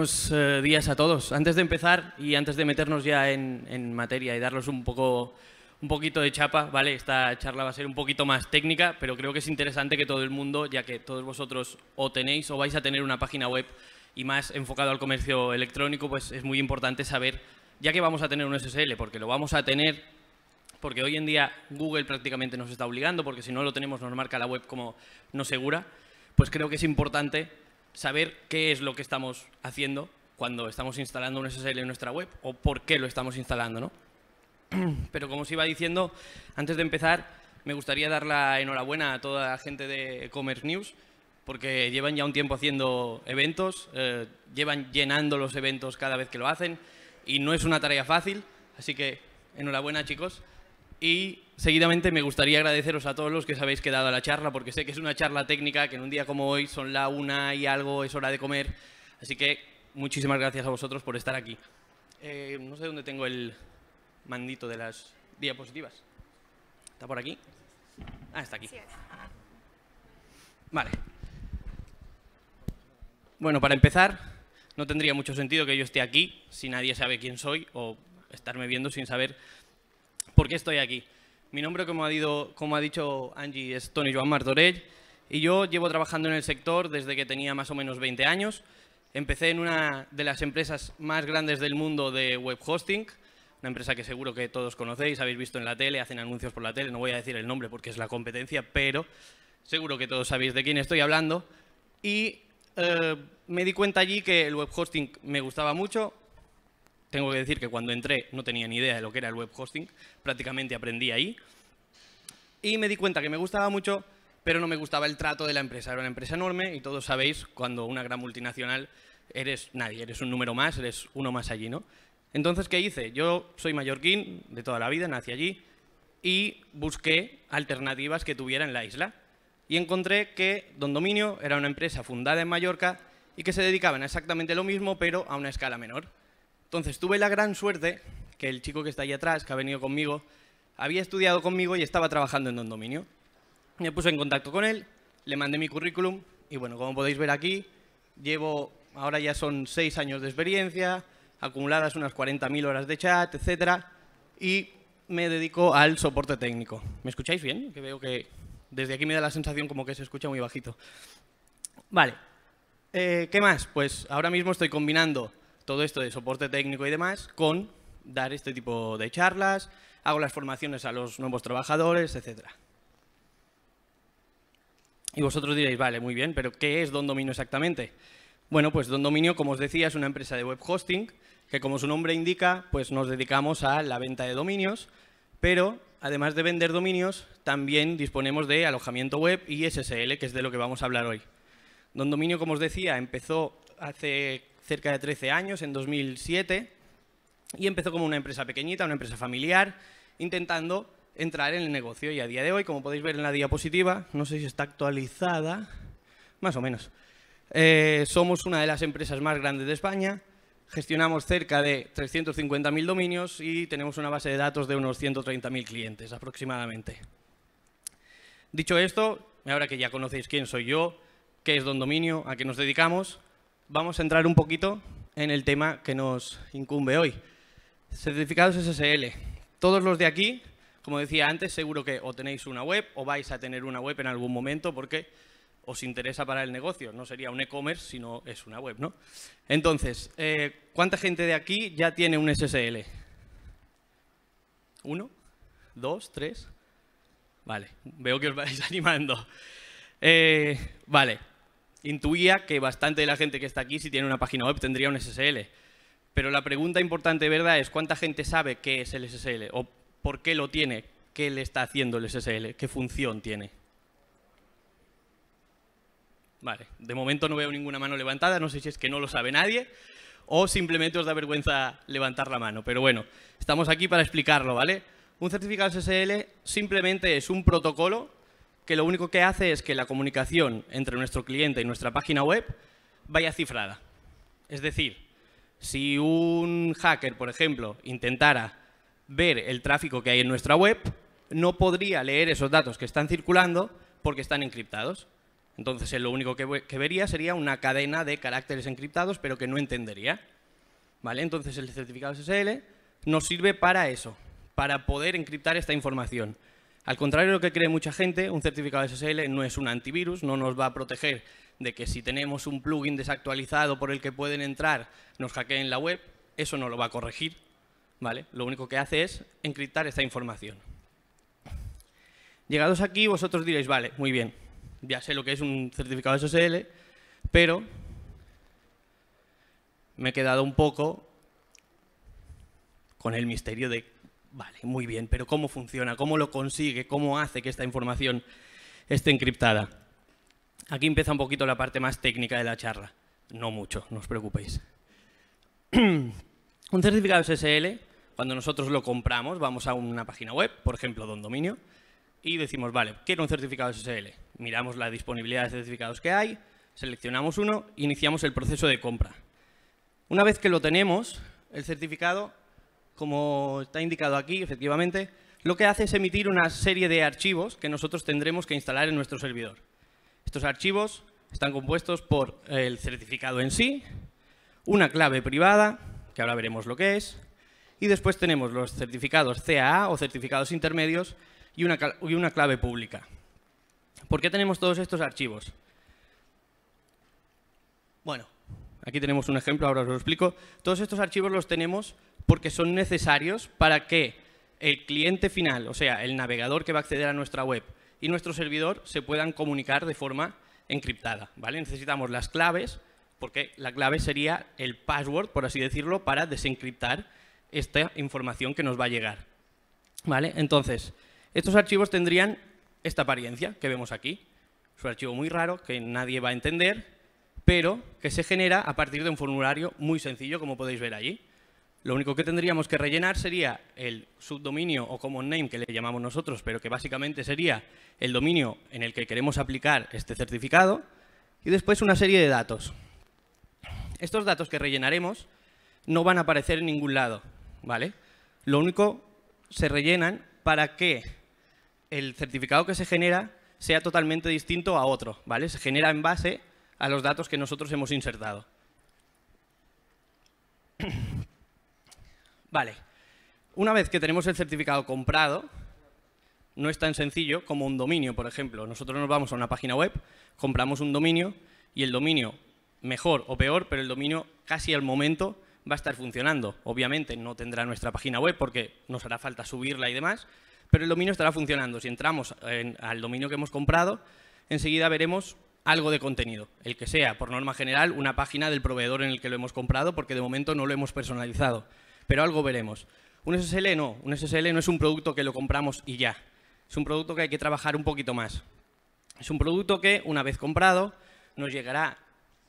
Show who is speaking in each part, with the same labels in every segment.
Speaker 1: Buenos días a todos. Antes de empezar y antes de meternos ya en materia y darlos un poquito de chapa, ¿vale? Esta charla va a ser un poquito más técnica, pero creo que es interesante que todo el mundo, ya que todos vosotros o tenéis o vais a tener una página web y más enfocado al comercio electrónico, pues es muy importante saber, ya que vamos a tener un SSL, porque lo vamos a tener, porque hoy en día Google prácticamente nos está obligando, porque si no lo tenemos nos marca la web como no segura, pues creo que es importante saber qué es lo que estamos haciendo cuando estamos instalando un SSL en nuestra web o por qué lo estamos instalando, ¿no? Pero como os iba diciendo, antes de empezar, me gustaría dar la enhorabuena a toda la gente de E-Commerce News, porque llevan ya un tiempo haciendo eventos, llevan llenando los eventos cada vez que lo hacen y no es una tarea fácil, así que enhorabuena, chicos. Y seguidamente me gustaría agradeceros a todos los que os habéis quedado a la charla, porque sé que es una charla técnica, que en un día como hoy son la 1 y algo, es hora de comer. Así que muchísimas gracias a vosotros por estar aquí. No sé dónde tengo el mandito de las diapositivas. ¿Está por aquí? Ah, está aquí. Vale. Bueno, para empezar, no tendría mucho sentido que yo esté aquí si nadie sabe quién soy o estarme viendo sin saber por qué estoy aquí. Mi nombre, como ha dicho Angie, es Toni Joan Martorell y yo llevo trabajando en el sector desde que tenía más o menos 20 años. Empecé en una de las empresas más grandes del mundo de web hosting, una empresa que seguro que todos conocéis, habéis visto en la tele, hacen anuncios por la tele, no voy a decir el nombre porque es la competencia, pero seguro que todos sabéis de quién estoy hablando. Y me di cuenta allí que el web hosting me gustaba mucho. Tengo que decir que cuando entré no tenía ni idea de lo que era el web hosting, prácticamente aprendí ahí. Y me di cuenta que me gustaba mucho, pero no me gustaba el trato de la empresa. Era una empresa enorme y todos sabéis, cuando una gran multinacional eres nadie, eres un número más, eres uno más allí, ¿no? Entonces, ¿qué hice? Yo soy mallorquín de toda la vida, nací allí y busqué alternativas que tuviera en la isla. Y encontré que Don Dominio era una empresa fundada en Mallorca y que se dedicaban a exactamente lo mismo, pero a una escala menor. Entonces tuve la gran suerte que el chico que está ahí atrás, que ha venido conmigo, había estudiado conmigo y estaba trabajando en Don Dominio. Me puse en contacto con él, le mandé mi currículum y bueno, como podéis ver aquí, ahora ya son 6 años de experiencia, acumuladas unas 40.000 horas de chat, etcétera, y me dedico al soporte técnico. ¿Me escucháis bien? Que veo que desde aquí me da la sensación como que se escucha muy bajito. Vale, ¿qué más? Pues ahora mismo estoy combinando todo esto de soporte técnico y demás con dar este tipo de charlas, hago las formaciones a los nuevos trabajadores, etc. Y vosotros diréis, vale, muy bien, pero ¿qué es Don Dominio exactamente? Bueno, pues Don Dominio, como os decía, es una empresa de web hosting que, como su nombre indica, pues nos dedicamos a la venta de dominios, pero además de vender dominios, también disponemos de alojamiento web y SSL, que es de lo que vamos a hablar hoy. Don Dominio, como os decía, empezó hace cerca de 13 años, en 2007, y empezó como una empresa pequeñita, una empresa familiar, intentando entrar en el negocio. Y a día de hoy, como podéis ver en la diapositiva, no sé si está actualizada, más o menos, somos una de las empresas más grandes de España, gestionamos cerca de 350.000 dominios y tenemos una base de datos de unos 130.000 clientes aproximadamente. Dicho esto, ahora que ya conocéis quién soy yo, qué es Don Dominio, a qué nos dedicamos, vamos a entrar un poquito en el tema que nos incumbe hoy. Certificados SSL. Todos los de aquí, como decía antes, seguro que o tenéis una web o vais a tener una web en algún momento porque os interesa para el negocio. No sería un e-commerce, sino es una web, ¿no? Entonces, ¿cuánta gente de aquí ya tiene un SSL? ¿1? ¿2? ¿3? Vale, veo que os vais animando. Vale. Intuía que bastante de la gente que está aquí, si tiene una página web, tendría un SSL. Pero la pregunta importante, ¿verdad?, es ¿cuánta gente sabe qué es el SSL? ¿O por qué lo tiene? ¿Qué le está haciendo el SSL? ¿Qué función tiene? Vale, de momento no veo ninguna mano levantada. No sé si es que no lo sabe nadie o simplemente os da vergüenza levantar la mano. Pero bueno, estamos aquí para explicarlo, ¿vale? Un certificado SSL simplemente es un protocolo que lo único que hace es que la comunicación entre nuestro cliente y nuestra página web vaya cifrada. Es decir, si un hacker, por ejemplo, intentara ver el tráfico que hay en nuestra web, no podría leer esos datos que están circulando porque están encriptados. Entonces, él lo único que vería sería una cadena de caracteres encriptados, pero que no entendería. ¿Vale? Entonces, el certificado SSL nos sirve para eso, para poder encriptar esta información. Al contrario de lo que cree mucha gente, un certificado SSL no es un antivirus, no nos va a proteger de que si tenemos un plugin desactualizado por el que pueden entrar, nos hackeen la web. Eso no lo va a corregir. ¿Vale? Lo único que hace es encriptar esta información. Llegados aquí, vosotros diréis, vale, muy bien, ya sé lo que es un certificado SSL, pero me he quedado un poco con el misterio de, vale, muy bien, pero ¿cómo funciona? ¿Cómo lo consigue? ¿Cómo hace que esta información esté encriptada? Aquí empieza un poquito la parte más técnica de la charla. No mucho, no os preocupéis. Un certificado SSL, cuando nosotros lo compramos, vamos a una página web, por ejemplo, de un dominio, y decimos, vale, quiero un certificado SSL. Miramos la disponibilidad de certificados que hay, seleccionamos uno, iniciamos el proceso de compra. Una vez que lo tenemos, el certificado, como está indicado aquí, efectivamente, lo que hace es emitir una serie de archivos que nosotros tendremos que instalar en nuestro servidor. Estos archivos están compuestos por el certificado en sí, una clave privada, que ahora veremos lo que es, y después tenemos los certificados CAA o certificados intermedios y una clave pública. ¿Por qué tenemos todos estos archivos? Bueno, aquí tenemos un ejemplo, ahora os lo explico. Todos estos archivos los tenemos porque son necesarios para que el cliente final, o sea, el navegador que va a acceder a nuestra web y nuestro servidor se puedan comunicar de forma encriptada, ¿vale? Necesitamos las claves, porque la clave sería el password, por así decirlo, para desencriptar esta información que nos va a llegar, ¿vale? Entonces, estos archivos tendrían esta apariencia que vemos aquí. Es un archivo muy raro que nadie va a entender, pero que se genera a partir de un formulario muy sencillo, como podéis ver allí. Lo único que tendríamos que rellenar sería el subdominio o common name, que le llamamos nosotros, pero que básicamente sería el dominio en el que queremos aplicar este certificado, y después una serie de datos. Estos datos que rellenaremos no van a aparecer en ningún lado, ¿vale? Lo único se rellenan para que el certificado que se genera sea totalmente distinto a otro, ¿vale? Se genera en base a los datos que nosotros hemos insertado. Vale, una vez que tenemos el certificado comprado, no es tan sencillo como un dominio, por ejemplo. Nosotros nos vamos a una página web, compramos un dominio y el dominio, mejor o peor, pero el dominio casi al momento va a estar funcionando. Obviamente no tendrá nuestra página web porque nos hará falta subirla y demás, pero el dominio estará funcionando. Si entramos al dominio que hemos comprado, enseguida veremos algo de contenido, el que sea, por norma general, una página del proveedor en el que lo hemos comprado, porque de momento no lo hemos personalizado, pero algo veremos. Un SSL no es un producto que lo compramos y ya. Es un producto que hay que trabajar un poquito más. Es un producto que, una vez comprado, nos llegará,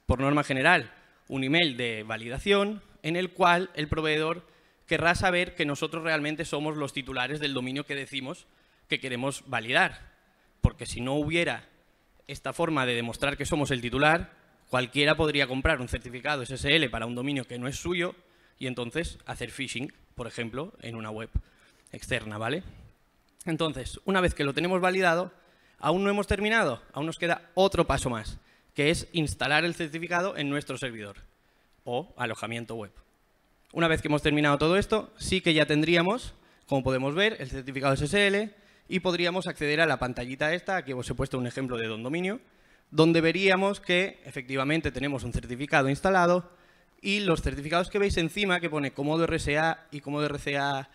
Speaker 1: por norma general, un email de validación en el cual el proveedor querrá saber que nosotros realmente somos los titulares del dominio que decimos que queremos validar. Porque si no hubiera esta forma de demostrar que somos el titular, cualquiera podría comprar un certificado SSL para un dominio que no es suyo y entonces hacer phishing, por ejemplo, en una web externa, ¿vale? Entonces, una vez que lo tenemos validado, aún no hemos terminado, aún nos queda otro paso más, que es instalar el certificado en nuestro servidor o alojamiento web. Una vez que hemos terminado todo esto, sí que ya tendríamos, como podemos ver, el certificado SSL y podríamos acceder a la pantallita esta, aquí os he puesto un ejemplo de dominio, donde veríamos que efectivamente tenemos un certificado instalado y los certificados que veis encima, que pone Comodo RSA y Comodo RSA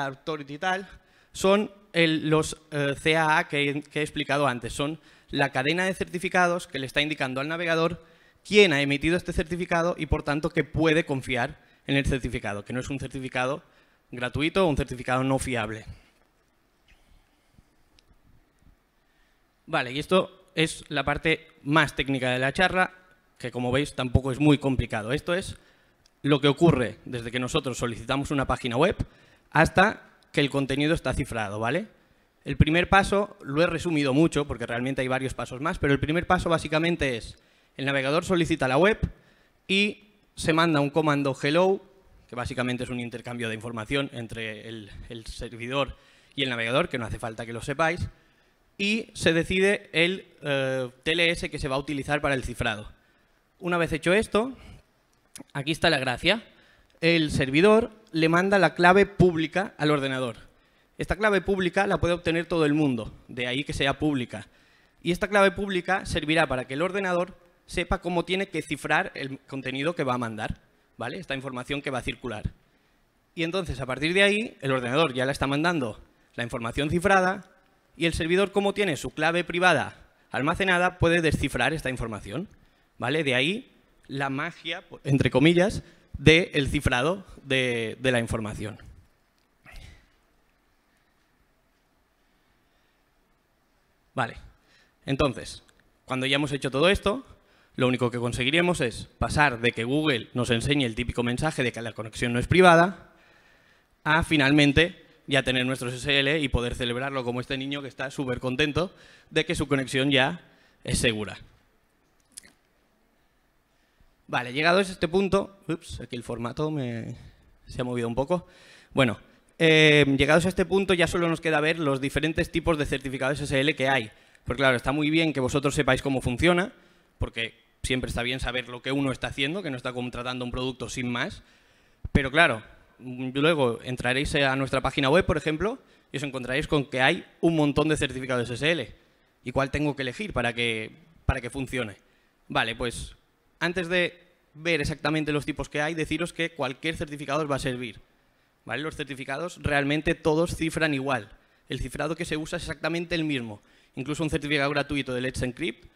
Speaker 1: Authority y tal, son los CAA que he explicado antes. Son la cadena de certificados que le está indicando al navegador quién ha emitido este certificado y, por tanto, que puede confiar en el certificado, que no es un certificado gratuito o un certificado no fiable. Vale, y esto es la parte más técnica de la charla, que como veis tampoco es muy complicado. Esto es lo que ocurre desde que nosotros solicitamos una página web hasta que el contenido está cifrado, ¿vale? El primer paso lo he resumido mucho porque realmente hay varios pasos más, pero el primer paso básicamente es el navegador solicita la web y se manda un comando hello, que básicamente es un intercambio de información entre el servidor y el navegador, que no hace falta que lo sepáis, y se decide el TLS que se va a utilizar para el cifrado. Una vez hecho esto, aquí está la gracia. El servidor le manda la clave pública al ordenador. Esta clave pública la puede obtener todo el mundo, de ahí que sea pública. Y esta clave pública servirá para que el ordenador sepa cómo tiene que cifrar el contenido que va a mandar, ¿vale? Esta información que va a circular. Y entonces, a partir de ahí, el ordenador ya le está mandando la información cifrada y el servidor, como tiene su clave privada almacenada, puede descifrar esta información, ¿vale? De ahí la magia, entre comillas, del cifrado de la información. Vale, entonces, cuando ya hemos hecho todo esto, lo único que conseguiremos es pasar de que Google nos enseñe el típico mensaje de que la conexión no es privada a finalmente ya tener nuestro SSL y poder celebrarlo como este niño que está súper contento de que su conexión ya es segura. Vale, llegados a este punto, ups, aquí el formato se ha movido un poco. Bueno, llegados a este punto ya solo nos queda ver los diferentes tipos de certificados SSL que hay. Porque claro, está muy bien que vosotros sepáis cómo funciona, porque siempre está bien saber lo que uno está haciendo, que no está contratando un producto sin más. Pero claro, luego entraréis a nuestra página web, por ejemplo, y os encontraréis con que hay un montón de certificados SSL. ¿Y cuál tengo que elegir para que funcione? Vale, pues antes de ver exactamente los tipos que hay, deciros que cualquier certificado os va a servir. ¿Vale? Los certificados realmente todos cifran igual. El cifrado que se usa es exactamente el mismo. Incluso un certificado gratuito de Let's Encrypt,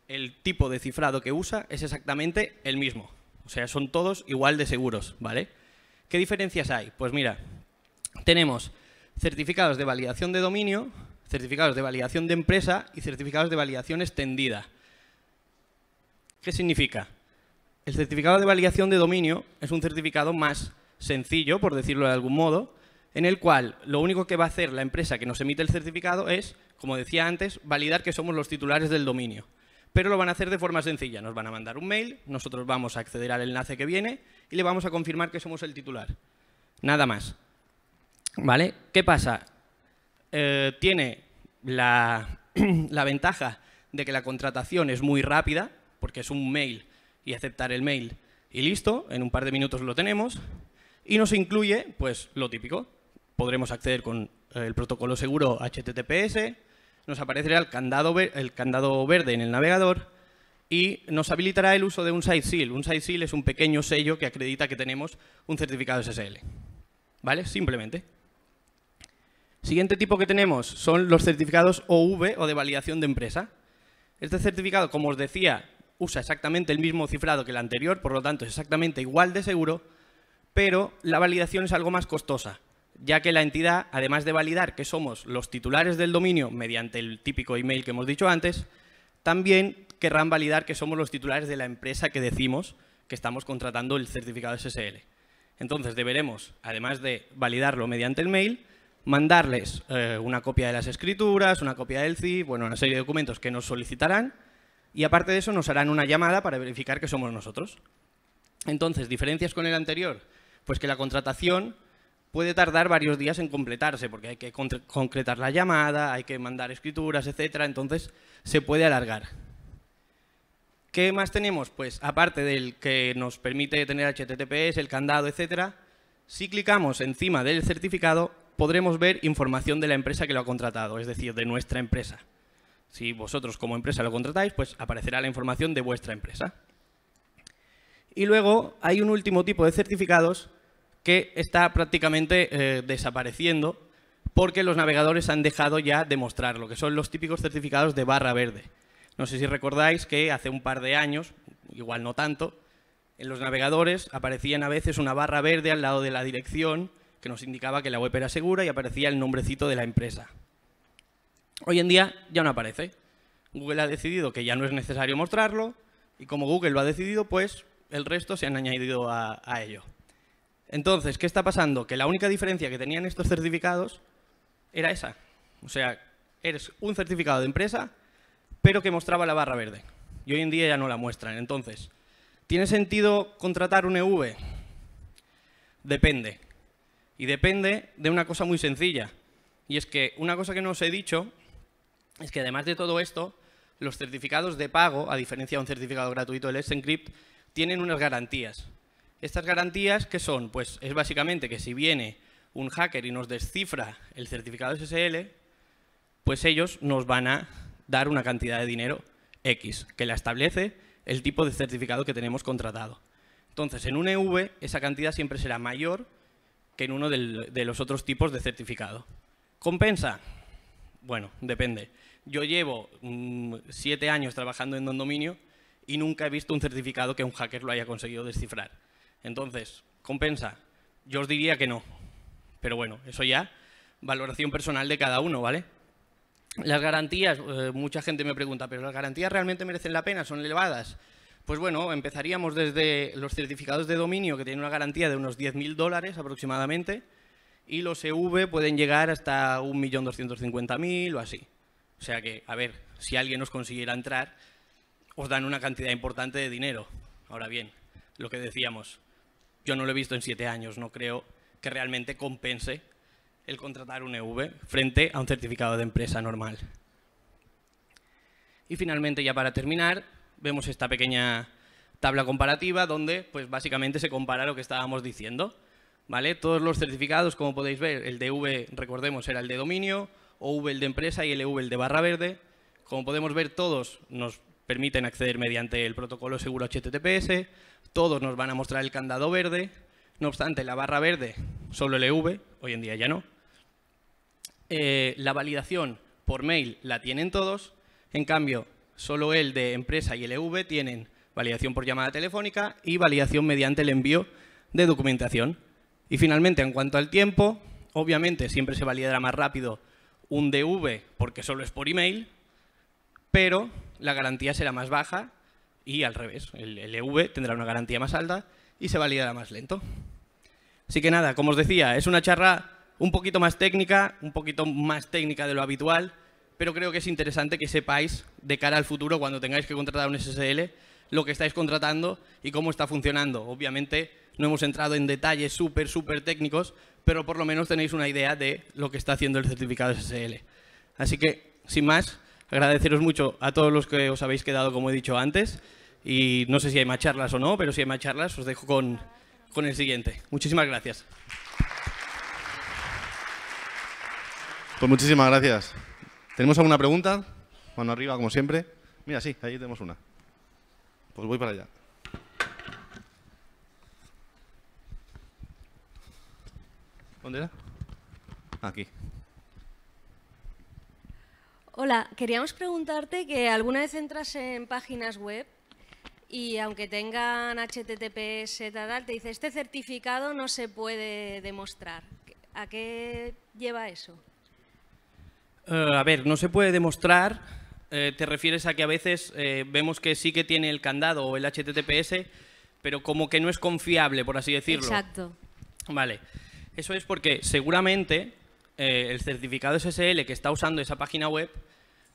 Speaker 1: el tipo de cifrado que usa es exactamente el mismo. O sea, son todos igual de seguros, ¿vale? ¿Qué diferencias hay? Pues mira, tenemos certificados de validación de dominio, certificados de validación de empresa y certificados de validación extendida. ¿Qué significa? El certificado de validación de dominio es un certificado más sencillo, por decirlo de algún modo, en el cual lo único que va a hacer la empresa que nos emite el certificado es, como decía antes, validar que somos los titulares del dominio. Pero lo van a hacer de forma sencilla. Nos van a mandar un mail, nosotros vamos a acceder al enlace que viene y le vamos a confirmar que somos el titular. Nada más. ¿Vale? ¿Qué pasa? Tiene la ventaja de que la contratación es muy rápida, porque es un mail y aceptar el mail y listo, en un par de minutos lo tenemos. Y nos incluye, pues, lo típico. Podremos acceder con el protocolo seguro HTTPS, nos aparecerá el candado verde en el navegador y nos habilitará el uso de un site seal. Un site seal es un pequeño sello que acredita que tenemos un certificado SSL. ¿Vale? Simplemente. Siguiente tipo que tenemos son los certificados OV o de validación de empresa. Este certificado, como os decía, usa exactamente el mismo cifrado que el anterior, por lo tanto es exactamente igual de seguro, pero la validación es algo más costosa, ya que la entidad, además de validar que somos los titulares del dominio mediante el típico email que hemos dicho antes, también querrán validar que somos los titulares de la empresa que decimos que estamos contratando el certificado SSL. Entonces deberemos, además de validarlo mediante el mail, mandarles una copia de las escrituras, una copia del CIF, bueno, una serie de documentos que nos solicitarán y aparte de eso nos harán una llamada para verificar que somos nosotros. Entonces, ¿diferencias con el anterior? Pues que la contratación puede tardar varios días en completarse, porque hay que concretar la llamada, hay que mandar escrituras, etcétera, entonces se puede alargar. ¿Qué más tenemos? Pues aparte del que nos permite tener HTTPS, el candado, etcétera, si clicamos encima del certificado podremos ver información de la empresa que lo ha contratado, es decir, de nuestra empresa. Si vosotros como empresa lo contratáis, pues aparecerá la información de vuestra empresa. Y luego hay un último tipo de certificados que está prácticamente desapareciendo porque los navegadores han dejado ya de mostrarlo, que son los típicos certificados de barra verde. No sé si recordáis que hace un par de años, igual no tanto, en los navegadores aparecían a veces una barra verde al lado de la dirección que nos indicaba que la web era segura y aparecía el nombrecito de la empresa. Hoy en día ya no aparece. Google ha decidido que ya no es necesario mostrarlo y como Google lo ha decidido, pues el resto se han añadido a ello. Entonces, ¿qué está pasando? Que la única diferencia que tenían estos certificados era esa. O sea, eres un certificado de empresa, pero que mostraba la barra verde. Y hoy en día ya no la muestran. Entonces, ¿tiene sentido contratar un EV? Depende. Y depende de una cosa muy sencilla. Y es que una cosa que no os he dicho es que además de todo esto, los certificados de pago, a diferencia de un certificado gratuito del Let's Encrypt, tienen unas garantías. Estas garantías, ¿qué son? Pues es básicamente que si viene un hacker y nos descifra el certificado SSL, pues ellos nos van a dar una cantidad de dinero X, que la establece el tipo de certificado que tenemos contratado. Entonces, en un EV, esa cantidad siempre será mayor que en uno de los otros tipos de certificado. ¿Compensa? Bueno, depende. Yo llevo 7 años trabajando en Don Dominio y nunca he visto un certificado que un hacker lo haya conseguido descifrar. Entonces, ¿compensa? Yo os diría que no. Pero bueno, eso ya, valoración personal de cada uno, ¿vale? Las garantías, mucha gente me pregunta, ¿pero las garantías realmente merecen la pena? ¿Son elevadas? Pues bueno, empezaríamos desde los certificados de dominio, que tienen una garantía de unos $10.000 aproximadamente, y los EV pueden llegar hasta 1.250.000 o así. O sea que, a ver, si alguien os consiguiera entrar, os dan una cantidad importante de dinero. Ahora bien, lo que decíamos, yo no lo he visto en 7 años, no creo que realmente compense el contratar un EV frente a un certificado de empresa normal. Y finalmente, ya para terminar, vemos esta pequeña tabla comparativa donde pues básicamente se compara lo que estábamos diciendo, ¿vale? Todos los certificados, como podéis ver, el de EV, recordemos, era el de dominio, OV el de empresa y el EV el de barra verde. Como podemos ver, todos nos permiten acceder mediante el protocolo seguro HTTPS, todos nos van a mostrar el candado verde. No obstante, la barra verde, solo el EV, hoy en día ya no. La validación por mail la tienen todos, en cambio, solo el de empresa y el EV tienen validación por llamada telefónica y validación mediante el envío de documentación. Y finalmente, en cuanto al tiempo, obviamente siempre se validará más rápido un DV porque solo es por email, pero la garantía será más baja y al revés, el EV tendrá una garantía más alta y se validará más lento. Así que nada, como os decía, es una charla un poquito más técnica de lo habitual, pero creo que es interesante que sepáis de cara al futuro, cuando tengáis que contratar un SSL, lo que estáis contratando y cómo está funcionando. Obviamente no hemos entrado en detalles súper técnicos, pero por lo menos tenéis una idea de lo que está haciendo el certificado SSL. Así que, sin más, agradeceros mucho a todos los que os habéis quedado, como he dicho antes, y no sé si hay más charlas o no, pero si hay más charlas os dejo con el siguiente. Muchísimas gracias.
Speaker 2: Pues muchísimas gracias. ¿Tenemos alguna pregunta? Mano arriba, como siempre. Mira, sí, ahí tenemos una. Pues voy para allá. ¿Dónde era? Aquí.
Speaker 3: Hola, queríamos preguntarte que alguna vez entras en páginas web y aunque tengan HTTPS tal, te dice este certificado no se puede demostrar. ¿A qué lleva eso?
Speaker 1: A ver, no se puede demostrar. Te refieres a que a veces vemos que sí que tiene el candado o el HTTPS, pero como que no es confiable, por así decirlo.
Speaker 3: Exacto.
Speaker 1: Vale. Eso es porque seguramente el certificado SSL que está usando esa página web,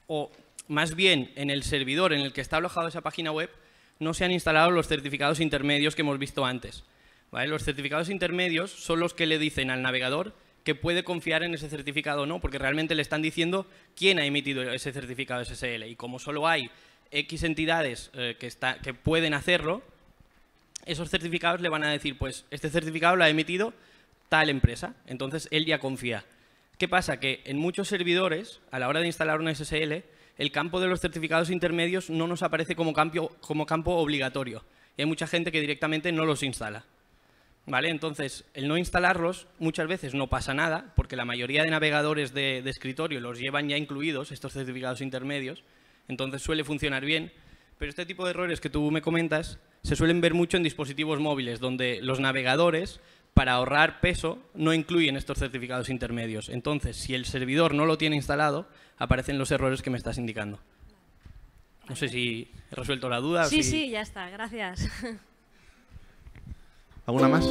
Speaker 1: o más bien en el servidor en el que está alojado esa página web, no se han instalado los certificados intermedios que hemos visto antes. ¿Vale? Los certificados intermedios son los que le dicen al navegador que puede confiar en ese certificado o no, porque realmente le están diciendo quién ha emitido ese certificado SSL. Y como solo hay X entidades que pueden hacerlo, esos certificados le van a decir, pues este certificado lo ha emitido tal empresa. Entonces él ya confía. ¿Qué pasa? Que en muchos servidores, a la hora de instalar un SSL, el campo de los certificados intermedios no nos aparece como campo obligatorio. Y hay mucha gente que directamente no los instala. ¿Vale? Entonces, el no instalarlos muchas veces no pasa nada, porque la mayoría de navegadores de escritorio los llevan ya incluidos, estos certificados intermedios, entonces suele funcionar bien. Pero este tipo de errores que tú me comentas se suelen ver mucho en dispositivos móviles, donde los navegadores, para ahorrar peso, no incluyen estos certificados intermedios. Entonces, si el servidor no lo tiene instalado, aparecen los errores que me estás indicando. No sé si he resuelto la duda.
Speaker 3: Sí, sí, ya está. Gracias.
Speaker 2: ¿Alguna más?